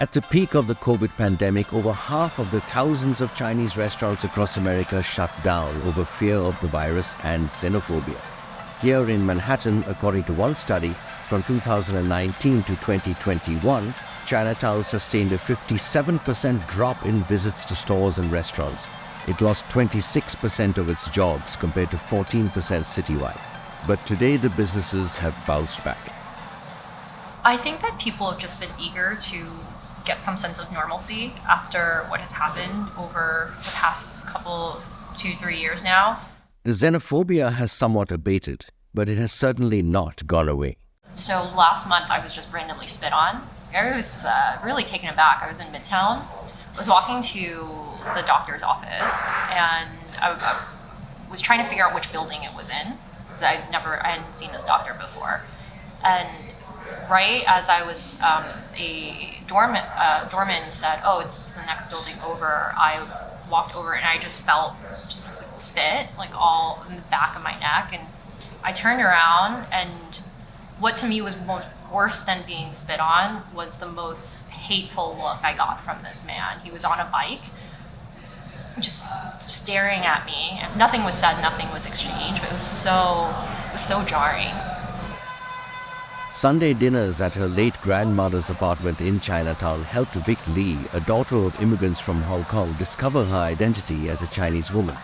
At the peak of the COVID pandemic, over half of the thousands of Chinese restaurants across America shut down over fear of the virus and xenophobia. Here in Manhattan, according to one study, from 2019 to 2021, Chinatown sustained a 57% drop in visits to stores and restaurants. It lost 26% of its jobs compared to 14% citywide. But today the businesses have bounced back. I think that people have just been eager to get some sense of normalcy after what has happened over the past couple, 2-3 years now. The xenophobia has somewhat abated, but it has certainly not gone away. So last month I was just randomly spit on. I was really taken aback. I was in Midtown. I was walking to the doctor's office and I was trying to figure out which building it was in because I hadn't seen this doctor before. And right as I was, a doorman said, "Oh, it's the next building over." I walked over and I just felt spit like all in the back of my neck, and I turned around, and what to me was worse than being spit on was the most hateful look I got from this man. He was on a bike, just staring at me. Nothing was said, nothing was exchanged, but it was so jarring. Sunday dinners at her late grandmother's apartment in Chinatown helped Vic Lee, a daughter of immigrants from Hong Kong, discover her identity as a Chinese woman.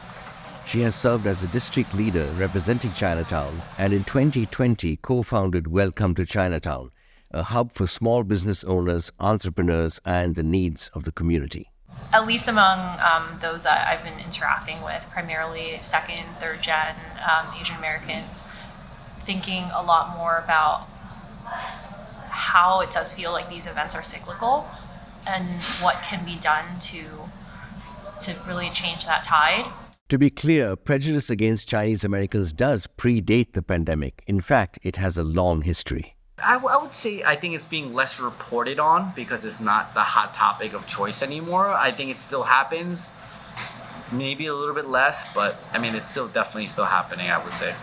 She has served as a district leader representing Chinatown and in 2020 co-founded Welcome to Chinatown, a hub for small business owners, entrepreneurs, and the needs of the community. At least among those that I've been interacting with, primarily second, third gen Asian Americans, thinking a lot more about how it does feel like these events are cyclical and what can be done to really change that tide. To be clear, prejudice against Chinese Americans does predate the pandemic. In fact, it has a long history. I would say I think it's being less reported on because it's not the hot topic of choice anymore. I think it still happens, maybe a little bit less, but I mean, it's definitely still happening, I would say.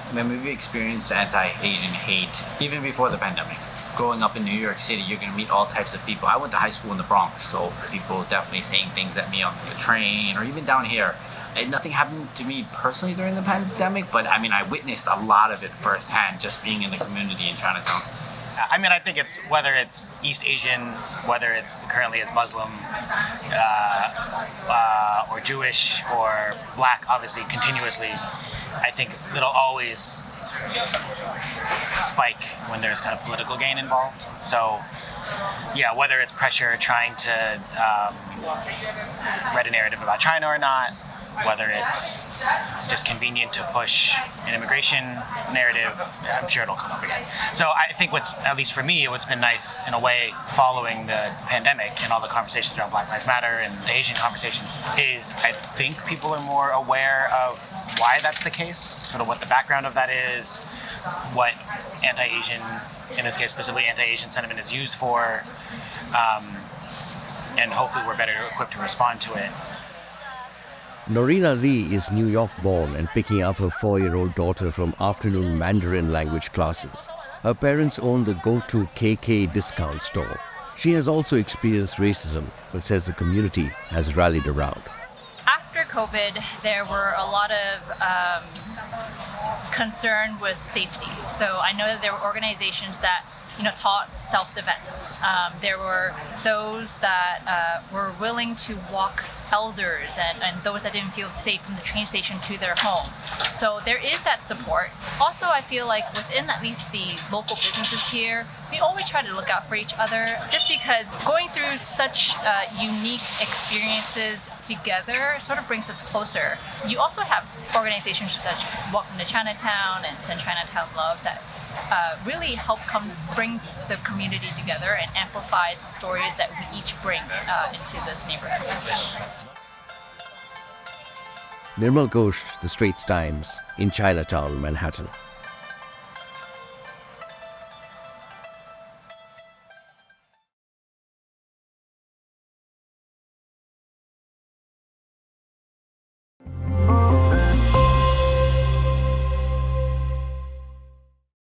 I mean, we've experienced anti-Asian hate even before the pandemic. Growing up in New York City, you're going to meet all types of people. I went to high school in the Bronx, so people definitely saying things at me on the train or even down here. And nothing happened to me personally during the pandemic, but I mean, I witnessed a lot of it firsthand just being in the community in Chinatown. I mean, I think it's whether it's East Asian, whether it's currently it's Muslim, or Jewish or Black, obviously continuously, I think it'll always spike when there's kind of political gain involved. So, yeah, whether it's pressure trying to write a narrative about China or not, whether it's just convenient to push an immigration narrative, I'm sure it'll come up again. So I think at least for me, what's been nice in a way following the pandemic and all the conversations around Black Lives Matter and the Asian conversations is I think people are more aware of why that's the case, sort of what the background of that is, what anti-Asian, in this case specifically anti-Asian sentiment is used for, and hopefully we're better equipped to respond to it. Norina Lee is New York born and picking up her 4-year-old daughter from afternoon Mandarin language classes. Her parents own the go-to KK discount store. She has also experienced racism, but says the community has rallied around. After COVID, there were a lot of concern with safety. So I know that there were organizations that taught self-defense. There were those that were willing to walk elders and those that didn't feel safe from the train station to their home. So there is that support. Also, I feel like within at least the local businesses here, we always try to look out for each other just because going through such unique experiences together sort of brings us closer. You also have organizations such as Welcome to Chinatown and Send Chinatown Love that really help bring the community together and amplifies the stories that we each bring into this neighborhood. Nirmal Ghosh, The Straits Times, in Chinatown, Manhattan.